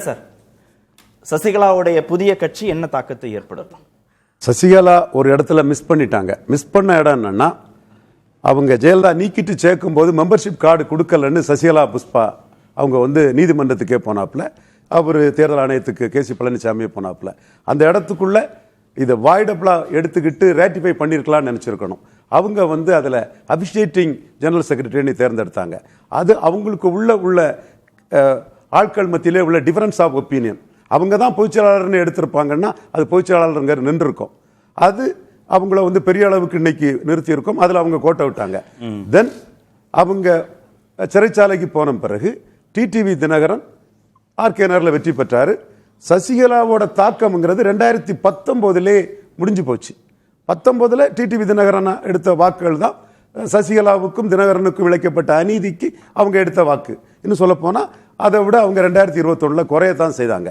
Sir, சசிகலாவுடைய புதிய கட்சி என்ன தாக்கத்தை ஏற்படுத்தும்? சசிகலா ஒரு இடத்துல மிஸ் பண்ணிட்டாங்க. மிஸ் பண்ண இடம் என்னன்னா, அவங்க ஜெயலலிதா நீக்கிட்டு சேர்க்கும் போது மெம்பர்ஷிப் கார்டு கொடுக்கலன்னு சசிகலா புஷ்பா அவங்க நீதிமன்றத்துக்கே போனாப்புல, அவர் தேர்தல் ஆணையத்துக்கு கேசி பழனிசாமியே போனாப்புல. அந்த இடத்துக்குள்ள இதை வாய்டபிளா எடுத்துக்கிட்டு ரேட்டிஃபை பண்ணியிருக்கலாம்னு நினைச்சிருக்கணும். அவங்க அதில் அபிஷியேட்டிங் ஜெனரல் செக்ரட்டரின்னு தேர்ந்தெடுத்தாங்க. அது அவங்களுக்கு உள்ள ஆட்கள் மத்தியிலே உள்ள டிஃபரன்ஸ் ஆஃப் ஒப்பீனியன். அவங்க தான் பொதுச்செயலாளர்னு எடுத்திருப்பாங்கன்னா அது பொதுச்செயலாளருங்க நின்று இருக்கும். அது அவங்கள பெரிய அளவுக்கு இன்னைக்கு நிறுத்தி இருக்கும். அதில் அவங்க கோட்டை விட்டாங்க. தென் அவங்க சிறைச்சாலைக்கு போன பிறகு டிடிவி தினகரன் ஆர்கே நகரில் வெற்றி பெற்றாரு. சசிகலாவோட தாக்கம்ங்கிறது 2019 முடிஞ்சு போச்சு. 19 டிடிவி தினகரன் எடுத்த வாக்குகள் தான் சசிகலாவுக்கும் தினகரனுக்கும் இழைக்கப்பட்ட அநீதிக்கு அவங்க எடுத்த வாக்கு. இன்னும் சொல்ல போனா அதை விட அவங்க 2021 குறையத்தான் செய்தாங்க.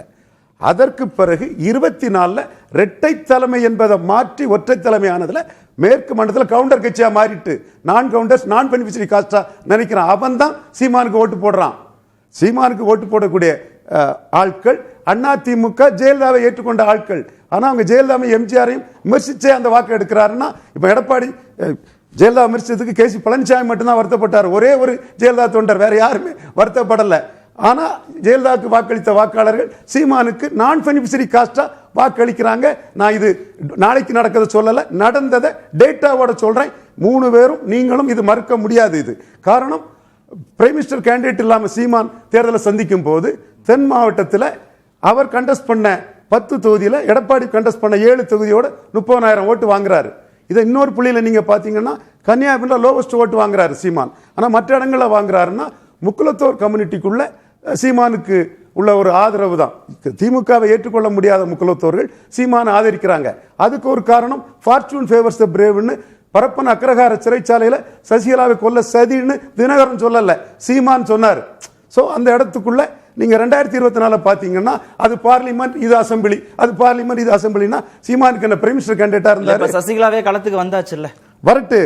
அதற்கு பிறகு 24 இரட்டை தலைமை என்பதை மாற்றி ஒற்றை தலைமை ஆனதுல மேற்கு மண்டலத்தில் கவுண்டர் கட்சியா மாறிட்டு நான் கவுண்டர்ஸ் நான் பெனிஃபிஷரி காஸ்டா நினைக்கிறான். அவன் தான் சீமானுக்கு ஓட்டு போடுறான். சீமானுக்கு ஓட்டு போடக்கூடிய ஆட்கள் அதிமுக ஜெயலலிதாவை ஏற்றுக்கொண்ட ஆட்கள். ஆனா அவங்க ஜெயலலிதாவை எம்ஜிஆரையும் விமர்சிச்சே அந்த வாக்கு எடுக்கிறாருன்னா, இப்ப எடப்பாடி ஜெயலலிதா விமர்சித்ததுக்கு கேசி பழனிசாமி மட்டும்தான் வருத்தப்பட்டார். ஒரே ஒரு ஜெயலலிதா தொண்டர், வேற யாருமே வருத்தப்படல. ஆனா ஜெயலலிதாவுக்கு வாக்களித்த வாக்காளர்கள் சீமானுக்கு நான் பெனிஃபிஷரி காஸ்டா வாக்களிக்கிறாங்க. நான் இது நாளைக்கு நடக்கிறத சொல்லல, நடந்ததை டேட்டாவோட சொல்றேன். 3 பேரும் நீங்களும் இது மறுக்க முடியாது. இது காரணம், பிரைம் மினிஸ்டர் கேண்டிடேட் இல்லாம சீமான் தேர்தலை சந்திக்கும் போது தென் மாவட்டத்தில் அவர் கண்டஸ்ட் பண்ண 10 தொகுதியில் எடப்பாடி கண்டஸ்ட் பண்ண 7 தொகுதியோட 30,000 ஓட்டு வாங்குறாரு. இதை இன்னொரு புள்ளியில் நீங்க பாத்தீங்கன்னா கன்னியாகுமரியில் லோவஸ்ட் ஓட்டு வாங்குறாரு சீமான். ஆனா மற்ற இடங்களில் வாங்குறாருன்னா முக்குலத்தோர் கம்யூனிட்டிக்குள்ள சீமானுக்கு உள்ள ஒரு ஆதரவு தான். திமுகவை ஏற்றுக்கொள்ள முடியாத முக்குலத்தோர்கள் சீமானை ஆதரிக்கிறாங்க. அதுக்கு ஒரு காரணம் ஃபார்ச்சூன் ஃபேவர்ஸ் த பிரேவ்னு பரப்பன அக்ரஹார சிறைச்சாலையில் சசிகலாவை கொல்ல சதின்னு தினகரன் சொல்லல, சீமான் சொன்னார். ஸோ அந்த இடத்துக்குள்ள நீங்க 2024 பாத்தீங்கன்னா அது பார்லிமெண்ட் இது அசம்பிளி, அது பார்லிமெண்ட் இது அசம்பிளினா சீமானுக்கு என்ன பிரைம் மினிஸ்டர் கேண்டிடேட்டா இருந்தாரு. சசிகலாவே களத்துக்கு வந்தாச்சு இல்ல, வரட்டு.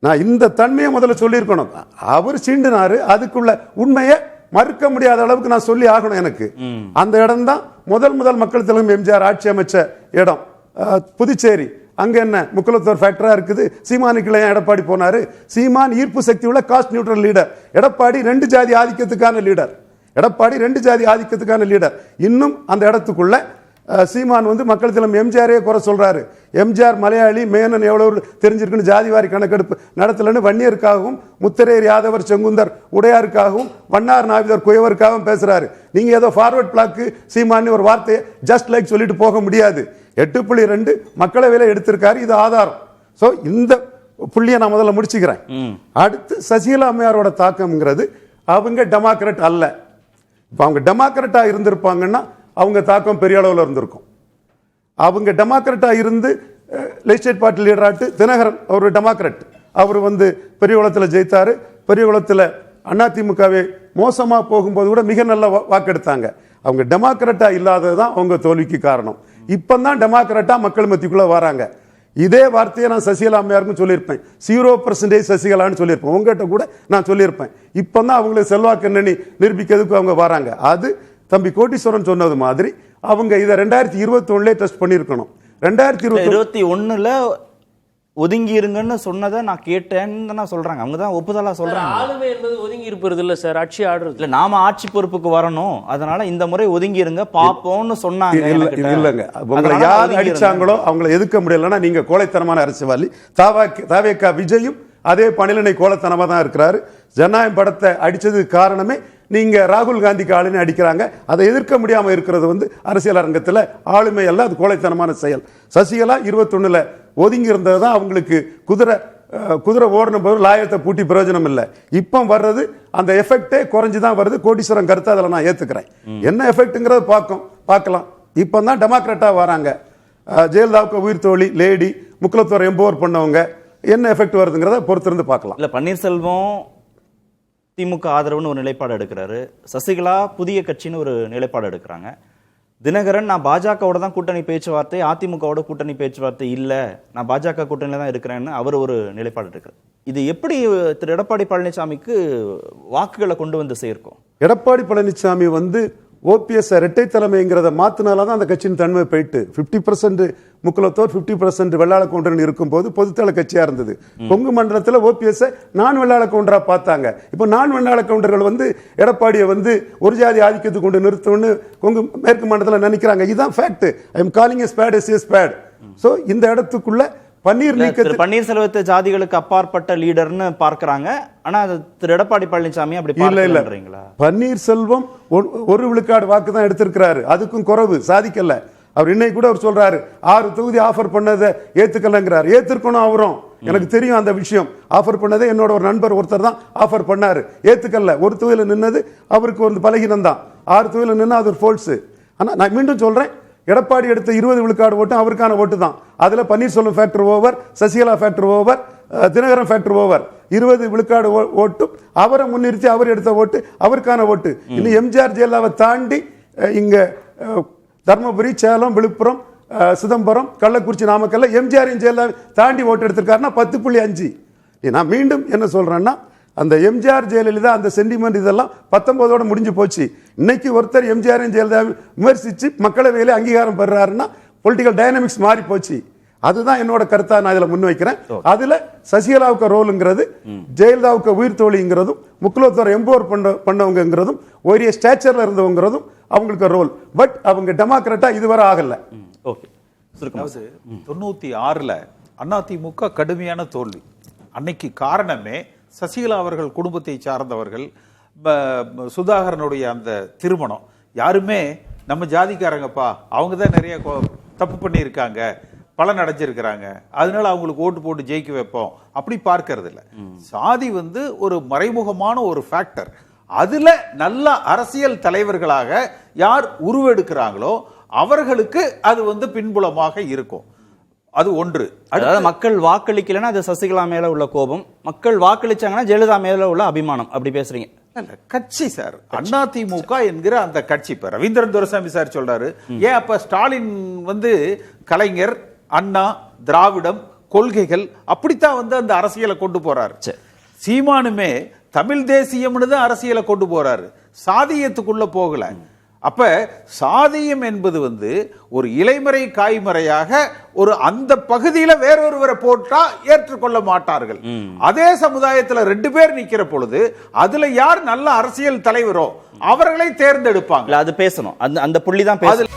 நான் இந்த தன்மையை முதல்ல சொல்லியிருக்கணும். அவர் சீண்டினாரு, அதுக்குள்ள உண்மையை மறுக்க முடியாத அளவுக்கு நான் சொல்லி ஆகணும். எனக்கு அந்த இடம் தான் முதல் மக்கள் தலைமை எம்ஜிஆர் ஆட்சி அமைச்ச இடம், புதுச்சேரி. அங்க என்ன முக்குலத்தோர் ஃபேக்டரா இருக்குது. சீமானுக்கு எடப்பாடி போனாரு. சீமான் ஈர்ப்பு சக்தி உள்ள காஸ்ட் நியூட்ரல் லீடர். எடப்பாடி 2 ஜாதி ஆதிக்கத்துக்கான லீடர். எடப்பாடி 2 ஜாதி ஆதிக்கத்துக்கான லீடர். இன்னும் அந்த இடத்துக்குள்ள சீமான் மக்கள் தலைமை எம்ஜிஆரே குறை சொல்றாரு. எம்ஜிஆர் மலையாளி, மேனன் எவ்வளவு தெரிஞ்சிருக்குன்னு ஜாதிவாரி கணக்கெடுப்பு நடத்தலன்னு வன்னியருக்காகவும் முத்தரேர் யாதவர் செங்குந்தர் உடையாருக்காகவும் வண்ணார் நாவிதர் குயவருக்காகவும் பேசுறாரு. நீங்க ஏதோ ஃபார்வர்ட் பிளாக்கு சீமான் ஒரு வார்த்தையை ஜஸ்ட் லைக் சொல்லிட்டு போக முடியாது. 8.2 மக்களவையில் எடுத்திருக்காரு. இது ஆதாரம். சோ இந்த புள்ளியை நான் முதல்ல முடிச்சுக்கிறேன். அடுத்து சசிகலா அம்மையாரோட தாக்கம்ங்கிறது, அவங்க டெமோக்ராட் அல்ல. இப்ப அவங்க டெமோக்ராட்டா இருந்திருப்பாங்கன்னா அவங்க தாக்கம் பெரிய அளவில் இருந்திருக்கும். அவங்க டெமோக்ராட்டா இருந்து லெஜிஸ்லேட்டிவ் பார்ட்டி லீடராட்டு தினகரன் அவர் டெமோக்ராட். அவர் பெரிய குளத்தில் ஜெயித்தாரு. பெரிய குளத்தில் அதிமுகவே மோசமா போகும்போது கூட மிக நல்ல வாக்கெடுத்தாங்க. அவங்க டெமோக்ராட்டா இல்லாததுதான் அவங்க தோல்விக்கு காரணம். இப்பதான் டெமோக்ராட்டா மக்கள் மத்திக்குள்ள வராங்க. இதே வார்த்தையை நான் சசிகலா அம்மையாருக்கும் சொல்லியிருப்பேன். 0% சசிகலான்னு சொல்லியிருப்பேன். உங்ககிட்ட கூட நான் சொல்லியிருப்பேன். இப்பதான் அவங்களுக்கு செல்வாக்கு என்னன்னு நிரூபிக்கிறதுக்கு அவங்க வராங்க. அது தம்பி கோட்டீஸ்வரன் சொன்னது மாதிரி அவங்க இதை 2021 டெஸ்ட் பண்ணியிருக்கணும். 2021 ஒதுங்கி இருங்கன்னு சொன்னதை நான் கேட்டேன்னு சொல்றாங்க. அவங்க தான் ஒப்புதலா சொல்றாங்க. ஆளுமை என்பது ஒதுங்கி இருப்பது இல்ல சார், ஆட்சி ஆடுறது இல்ல. நாம ஆட்சி பொறுப்புக்கு வரணும், அதனால இந்த முறை ஒதுங்கி இருங்க பாப்போம்னு சொன்னாங்க. இல்லங்க, உங்களை யார் அடிச்சாங்களோ அவங்களை எதுக்க முடியலன்னா நீங்க கோழைத்தனமான அரசியல்வாதி. தாவேகா விஜயும் அதே பணிலனை கோலத்தனமா தான் இருக்கிறாரு. ஜனநாயகம் படத்தை அடிச்சதுக்கு காரணமே நீங்க ராகுல் காந்திக்கு ஆளுமை அடிக்கிறாங்க. அதை எதிர்க்க முடியாம இருக்கிறது அரசியல் அரங்கத்தில் ஆளுமை அல்ல, அது கோழைத்தனமான செயல். சசிகலா 21 ஒதுங்கி இருந்தது தான் அவங்களுக்கு குதிரை ஓடின போது லாயத்தை பூட்டி பிரயோஜனம் இல்லை. இப்போ வர்றது அந்த எஃபெக்டே குறைஞ்சுதான் வருது. கோடீஸ்வரன் கருத்து அதில் நான் ஏத்துக்கிறேன். என்ன எஃபெக்ட்ங்கிறது பார்க்கலாம். இப்போ தான் டெமோக்ராட்டா வராங்க. ஜெயலலிதாவுக்கு உயிர் தோழி லேடி முக்குலத்தோர் எம்பவர் பண்ணவங்க என்ன எஃபெக்ட் வருதுங்கிறத பொறுத்திருந்து பார்க்கலாம். இல்ல, பன்னீர்செல்வம் திமுக ஆதரவுன்னு ஒரு நிலைப்பாடு எடுக்கிறாரு. சசிகலா புதிய கட்சின்னு ஒரு நிலைப்பாடு எடுக்கிறாங்க. தினகரன் நான் பாஜகவோட தான் கூட்டணி பேச்சுவார்த்தை, அதிமுகவோட கூட்டணி பேச்சுவார்த்தை இல்ல, நான் பாஜக கூட்டணியில தான் இருக்கிறேன்னு அவர் ஒரு நிலைப்பாடு எடுக்கிறார். இது எப்படி திரு எடப்பாடி பழனிசாமிக்கு வாக்குகளை கொண்டு வந்து சேர்க்கும்? எடப்பாடி பழனிசாமி வந்து ஓபிஎஸ் இரட்டை தலைமைங்கிறத மாத்தினால்தான் அந்த கட்சியின் தன்மை போயிட்டு 50% முக்குலத்தோர் 50% வெள்ளாள கவுண்டர் இருக்கும்போது பொதுத்தள கட்சியா இருந்தது. கொங்கு மண்டலத்தில் ஓபிஎஸ் நான் வெள்ளாள கவுண்டரா பார்த்தாங்க. இப்போ நான் வெள்ளாள கவுண்டர்கள் வந்து எடப்பாடியை வந்து ஒரு ஜாதி ஆதிக்கத்தை கொண்டு நிறுத்தணும்னு கொங்கு மேற்கு மண்டலத்தில் நினைக்கிறாங்க. இதுதான் fact. I am calling as bad as bad. So இந்த இடத்துக்குள்ள பன்னீர்செல்வத்தை ஜாதிகளுக்கு அப்பாற்பட்ட லீடர்னு பார்க்கறாங்க. ஆனா திரு எடப்பாடி பழனிசாமி அப்படி பார்க்கறீங்களா? பன்னீர்செல்வம் ஒரு விழுக்காடு வாக்கு தான் எடுத்திருக்கிறாரு. அதுக்கும் குறைவு சாதிக்கல. அவர் இன்னைக்கு கூட அவர் சொல்றாரு 6 தொகுதி ஆஃபர் பண்ணதை ஏத்துக்கலங்கிறார். ஏத்துக்கணும் அவரும். எனக்கு தெரியும் அந்த விஷயம். ஆஃபர் பண்ணதை என்னோட ஒரு நண்பர் ஒருத்தர் தான் ஆஃபர் பண்ணாரு. ஏத்துக்கல. ஒரு தொகுதியில் நின்னது அவருக்கு ஒரு பலகீனம் தான். 6 தொகுதியில் நின்னா அது ஒரு ஃபோல்ஸ். ஆனா நான் மீண்டும் சொல்றேன், எடப்பாடி எடுத்த 20 விழுக்காடு ஓட்டு அவருக்கான ஓட்டு தான். அதுல Panneerselvam factor over, Sasikala factor over, Dhinakaran factor over. 20 விழுக்காடு ஓட்டும் அவரை முன்னிறுத்தி அவர் எடுத்த ஓட்டு அவருக்கான ஓட்டு. இன்னும் எம்ஜிஆர் ஜெயலலிதாவை தாண்டி இங்க தர்மபுரி, சேலம், விழுப்புரம், சிதம்பரம், கள்ளக்குறிச்சி, நாமக்கல்ல எம்ஜிஆர் ஜெயலலிதா தாண்டி ஓட்டு எடுத்திருக்காருன்னா 10.5. நான் மீண்டும் என்ன சொல்றேன்னா, அந்த எம்ஜிஆர் ஜெயலலிதா அந்த சென்டிமெண்ட் இதெல்லாம் 19ஓட முடிஞ்சு போச்சு. இன்னைக்கு ஒருத்தர் எம்ஜிஆர் ஜெயலலிதா விமர்சிச்சு மக்களவையில அங்கீகாரம் பெறாருன்னா பொலிட்டிக்கல் டைனமிக்ஸ் மாறி போச்சு. அதுதான் என்னோட கருத்தா நான் இதுல முன்வைக்கிறேன். அதுல சசிகலாவுக்கு ரோலுங்கிறது, ஜெயலலிதாவுக்கு உயிர் தோழிங்கிறதும், முக்குலத்தோர் எம்போர் பண்ணவங்கிறதும், ஒரே ஸ்டேச்சர்ல இருந்தவங்கிறதும் அவங்களுக்கு ரோல். பட் அவங்க டெமோக்ராட்டா இதுவரை ஆகல. ஓகே. 96ல அதிமுக கடுமையான தோல்வி. அன்னைக்கு காரணமே சசிகலா அவர்கள் குடும்பத்தை சார்ந்தவர்கள், சுதாகரனுடைய அந்த திருமணம். யாருமே நம்ம ஜாதிக்காரங்கப்பா, அவங்க தான் நிறைய தப்பு பண்ணியிருக்காங்க, பலன் அடைஞ்சிருக்கிறாங்க, அதனால அவங்களுக்கு ஓட்டு போட்டு ஜெயிக்க வைப்போம் அப்படி பார்க்கறது இல்லை. சாதி வந்து ஒரு மறைமுகமான ஒரு ஃபேக்டர். அதுல நல்ல அரசியல் தலைவர்களாக யார் உருவெடுக்கிறாங்களோ அவர்களுக்கு அது வந்து பின்புலமாக இருக்கும். அது ஒன்று. அதாவது மக்கள் வாக்களிக்கலன்னா அது சசிகலா மேல உள்ள கோபம், மக்கள் வாக்களிச்சாங்கன்னா ஜெயலலிதா மேல உள்ள அபிமானம். அப்படி பேசுறீங்க? கட்சி சார், அதிமுக என்கிற அந்த கட்சி. இப்ப ரவீந்திரன் துரைசாமி சார் சொல்றாரு, ஏன் அப்ப ஸ்டாலின் வந்து கலைஞர், அண்ணா, திராவிடம் கொள்கைகள் அப்படித்தான் வந்து அந்த அரசியலை கொண்டு போறாரு. சீமானுமே தமிழ் தேசியம்னு தான் அரசியலை கொண்டு போறாரு, சாதியத்துக்குள்ள போகல. அப்ப சாதியம் என்பது வந்து ஒரு இலைமறை காய்மறையாக ஒரு அந்த பகுதியில வேறொருவரை போட்டா ஏற்றுக்கொள்ள மாட்டார்கள். அதே சமுதாயத்துல 2 பேர் நிக்கிற பொழுது அதுல யார் நல்ல அரசியல் தலைவரோ அவர்களை தேர்ந்தெடுப்பாங்க. அது பேசணும். அந்த புள்ளி தான் பேசணும்.